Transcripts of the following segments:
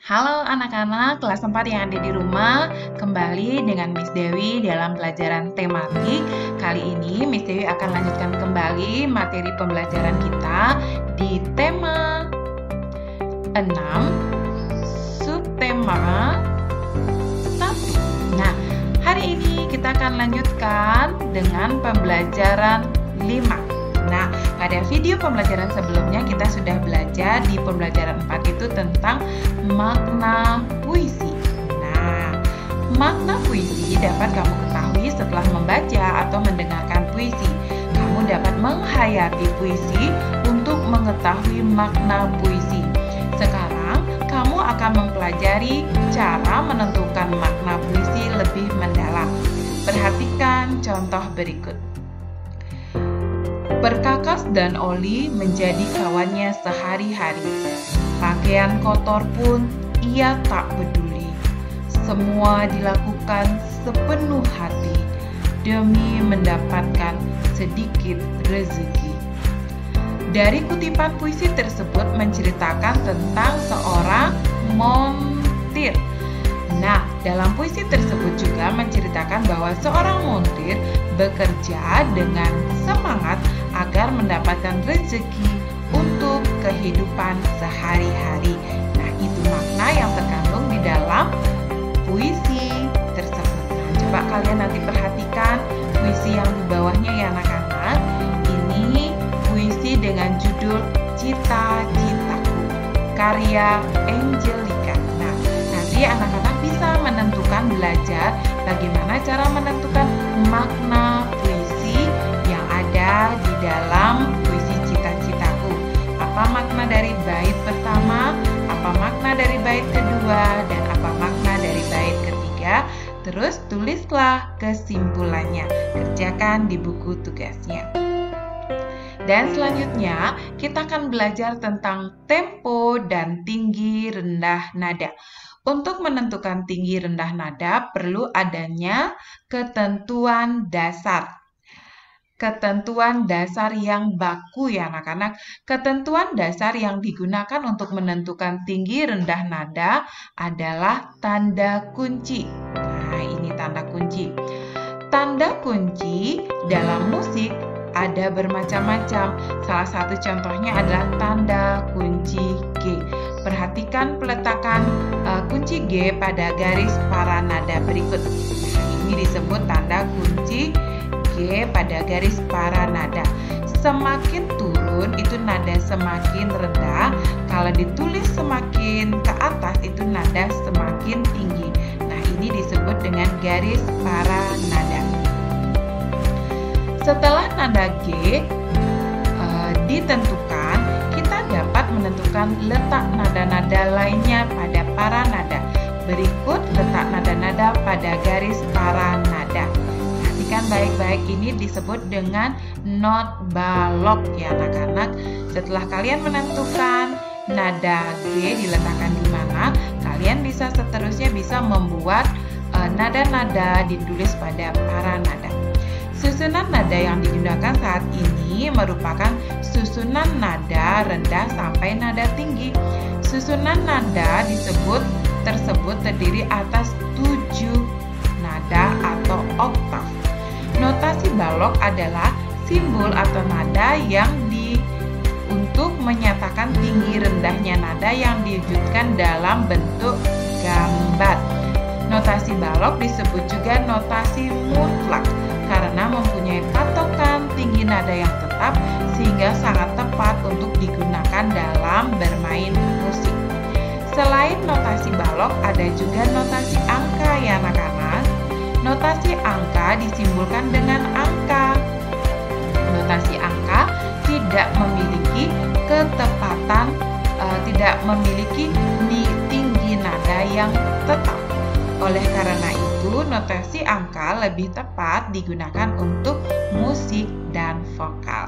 Halo anak-anak kelas 4 yang ada di rumah, kembali dengan Miss Dewi dalam pelajaran tematik. Kali ini Miss Dewi akan lanjutkan kembali materi pembelajaran kita di tema 6, subtema 1. Nah, hari ini kita akan lanjutkan dengan pembelajaran 5. Nah, pada video pembelajaran sebelumnya kita sudah belajar di pembelajaran 4 itu tentang makna puisi. Nah, makna puisi dapat kamu ketahui setelah membaca atau mendengarkan puisi. Kamu dapat menghayati puisi untuk mengetahui makna puisi. Sekarang, kamu akan mempelajari cara menentukan makna puisi lebih mendalam. Perhatikan contoh berikut. Perkakas dan oli menjadi kawannya sehari-hari. Pakaian kotor pun ia tak peduli. Semua dilakukan sepenuh hati demi mendapatkan sedikit rezeki. Dari kutipan puisi tersebut menceritakan tentang seorang montir. Nah, dalam puisi tersebut juga menceritakan bahwa seorang montir bekerja dengan semangat agar mendapatkan rezeki untuk kehidupan sehari-hari. Nah, itu makna yang terkandung di dalam puisi tersebut. Nah, coba kalian nanti perhatikan puisi yang di bawahnya ya anak-anak. Ini puisi dengan judul Cita-Citaku, karya Angelika. Nah, nanti anak-anak bisa menentukan belajar bagaimana cara menentukan makna puisi yang ada di dalam puisi Cita-Citaku. Apa makna dari bait pertama, apa makna dari bait kedua, dan apa makna dari bait ketiga. Terus tulislah kesimpulannya, kerjakan di buku tugasnya. Dan selanjutnya kita akan belajar tentang tempo dan tinggi rendah nada. Untuk menentukan tinggi rendah nada perlu adanya ketentuan dasar. Ketentuan dasar yang baku ya anak-anak. Ketentuan dasar yang digunakan untuk menentukan tinggi rendah nada adalah tanda kunci. Nah, ini tanda kunci. Tanda kunci dalam musik ada bermacam-macam. Salah satu contohnya adalah tanda kunci G. Perhatikan peletakan kunci G pada garis para nada berikut. Ini disebut tanda kunci G pada garis para nada. Semakin turun itu nada semakin rendah. Kalau ditulis semakin ke atas itu nada semakin tinggi. Nah, ini disebut dengan garis para nada. Setelah nada G ditentukan, kita dapat menentukan letak nada-nada lainnya pada para nada. Berikut letak nada-nada pada garis para nada. Perhatikan baik-baik, ini disebut dengan not balok ya anak-anak. Setelah kalian menentukan nada G diletakkan di mana, kalian bisa seterusnya bisa membuat nada-nada ditulis pada para nada. Susunan nada yang digunakan saat ini merupakan susunan nada rendah sampai nada tinggi. Susunan nada tersebut terdiri atas 7 nada atau oktav. Notasi balok adalah simbol atau nada yang untuk menyatakan tinggi rendahnya nada yang diwujudkan dalam bentuk gambar. Notasi balok disebut juga notasi mutlak karena mempunyai patokan tinggi nada yang tetap sehingga sangat tepat untuk digunakan dalam bermain musik. Selain notasi balok, ada juga notasi angka ya anak-anak. Notasi angka disimbolkan dengan angka. Notasi angka tidak memiliki ketepatan, tidak memiliki tinggi nada yang tetap. Oleh karena itu, notasi angka lebih tepat digunakan untuk musik dan vokal.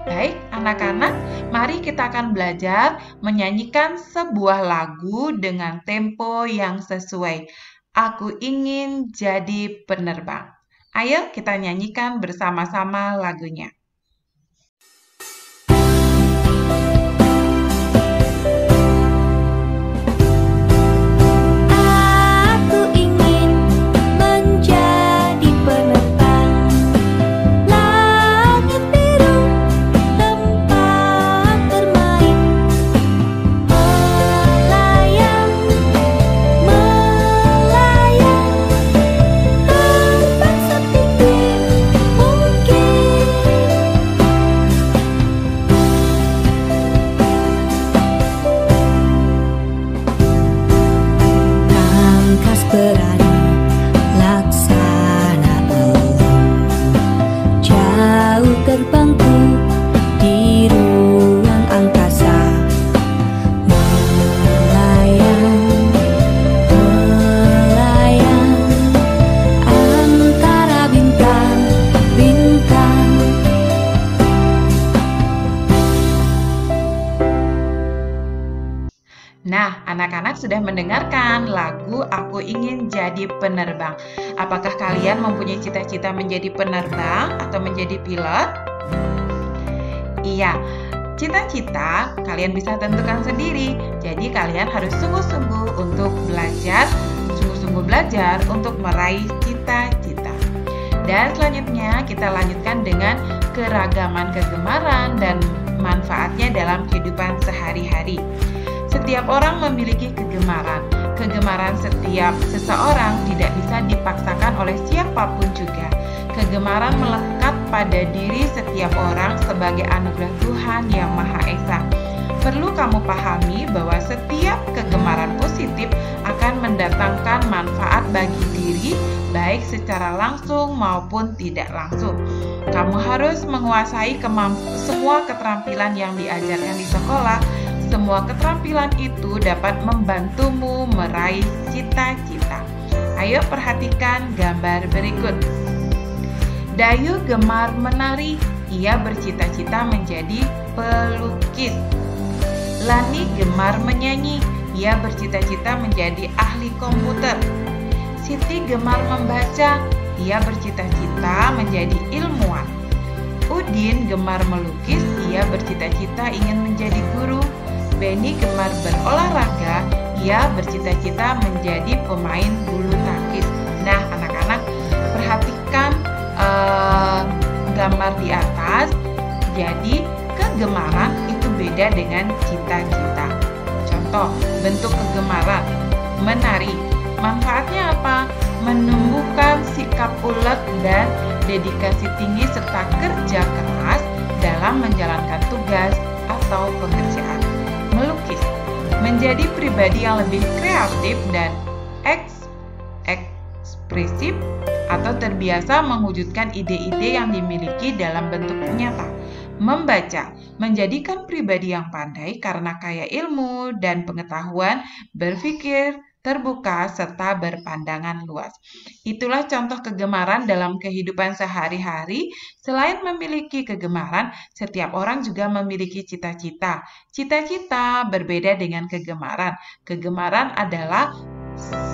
Baik, anak-anak, mari kita akan belajar menyanyikan sebuah lagu dengan tempo yang sesuai. Aku ingin jadi penerbang. Ayo kita nyanyikan bersama-sama lagunya. Nah, anak-anak sudah mendengarkan lagu Aku Ingin Jadi Penerbang. Apakah kalian mempunyai cita-cita menjadi penerbang atau menjadi pilot? Iya, cita-cita kalian bisa tentukan sendiri. Jadi kalian harus sungguh-sungguh belajar untuk meraih cita-cita. Dan selanjutnya kita lanjutkan dengan keragaman kegemaran dan manfaatnya dalam kehidupan sehari-hari. Setiap orang memiliki kegemaran. Kegemaran setiap seseorang tidak bisa dipaksakan oleh siapapun juga. Kegemaran melekat pada diri setiap orang sebagai anugerah Tuhan Yang Maha Esa. Perlu kamu pahami bahwa setiap kegemaran positif akan mendatangkan manfaat bagi diri, baik secara langsung maupun tidak langsung. Kamu harus menguasai semua keterampilan yang diajarkan di sekolah. Semua keterampilan itu dapat membantumu meraih cita-cita. Ayo perhatikan gambar berikut. Dayu gemar menari, ia bercita-cita menjadi pelukis. Lani gemar menyanyi, ia bercita-cita menjadi ahli komputer. Siti gemar membaca, ia bercita-cita menjadi ilmuwan. Udin gemar melukis, ia bercita-cita ingin menjadi guru. Benny gemar berolahraga, ia bercita-cita menjadi pemain bulu tangkis. Nah, anak-anak perhatikan gambar di atas. Jadi, kegemaran itu beda dengan cita-cita. Contoh, bentuk kegemaran, menari. Manfaatnya apa? Menumbuhkan sikap ulet dan dedikasi tinggi serta kerja keras dalam menjalankan tugas atau pekerjaan. Melukis, menjadi pribadi yang lebih kreatif dan ekspresif atau terbiasa mewujudkan ide-ide yang dimiliki dalam bentuk nyata. Membaca, menjadikan pribadi yang pandai karena kaya ilmu dan pengetahuan, berpikir terbuka, serta berpandangan luas. Itulah contoh kegemaran dalam kehidupan sehari-hari. Selain memiliki kegemaran, setiap orang juga memiliki cita-cita. Cita-cita berbeda dengan kegemaran. Kegemaran adalah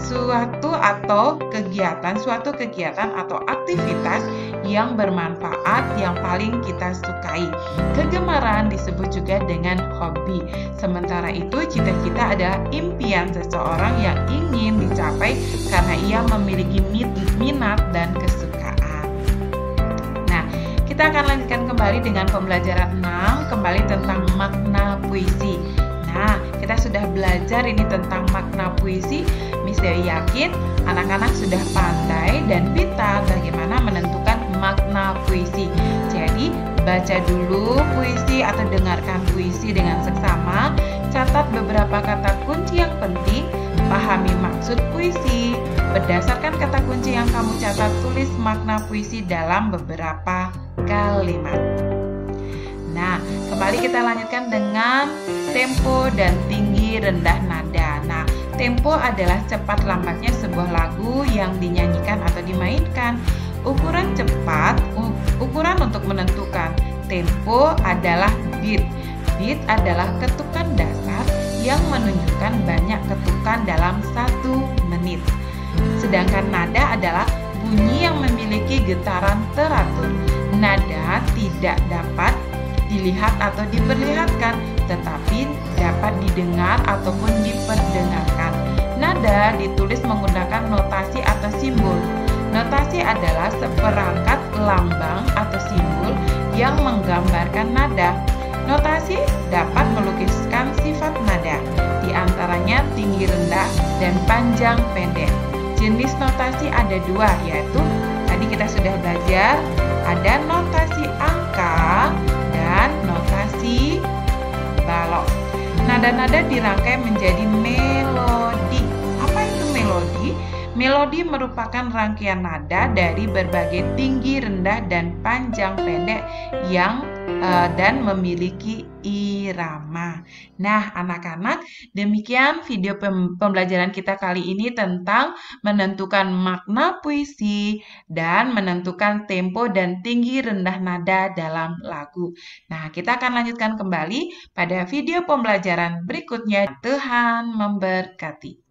suatu kegiatan atau aktivitas yang bermanfaat yang paling kita sukai. Kegemaran disebut juga dengan hobi. Sementara itu, cita-cita adalah impian seseorang yang ingin dicapai karena ia memiliki minat dan kesukaan. Nah, kita akan lanjutkan kembali dengan pembelajaran 6, kembali tentang makna puisi. Nah, kita sudah belajar ini tentang makna puisi. Miss Dewi yakin anak-anak sudah pandai dan pintar bagaimana menentukan makna puisi. Jadi, baca dulu puisi atau dengarkan puisi dengan seksama. Catat beberapa kata kunci yang penting. Pahami maksud puisi. Berdasarkan kata kunci yang kamu catat, tulis makna puisi dalam beberapa kalimat. Nah, kembali kita lanjutkan dengan tempo dan tinggi rendah nada. Nah, tempo adalah cepat lambatnya sebuah lagu yang dinyanyikan atau dimainkan. Ukuran untuk menentukan tempo adalah beat. Beat adalah ketukan dasar yang menunjukkan banyak ketukan dalam 1 menit. Sedangkan nada adalah bunyi yang memiliki getaran teratur. Nada tidak dapat dilihat atau diperlihatkan, tetapi dapat didengar ataupun diperdengarkan. Nada ditulis menggunakan notasi atau simbol. Notasi adalah seperangkat lambang atau simbol yang menggambarkan nada. Notasi dapat melukiskan sifat nada, di antaranya tinggi rendah dan panjang pendek. Jenis notasi ada 2, yaitu tadi kita sudah belajar, ada notasi angka dan notasi balok. Nada-nada dirangkai menjadi melodi. Apa itu melodi? Melodi merupakan rangkaian nada dari berbagai tinggi, rendah, dan panjang pendek yang dan memiliki irama. Nah, anak-anak, demikian video pembelajaran kita kali ini tentang menentukan makna puisi dan menentukan tempo dan tinggi rendah nada dalam lagu. Nah, kita akan lanjutkan kembali pada video pembelajaran berikutnya. Tuhan memberkati.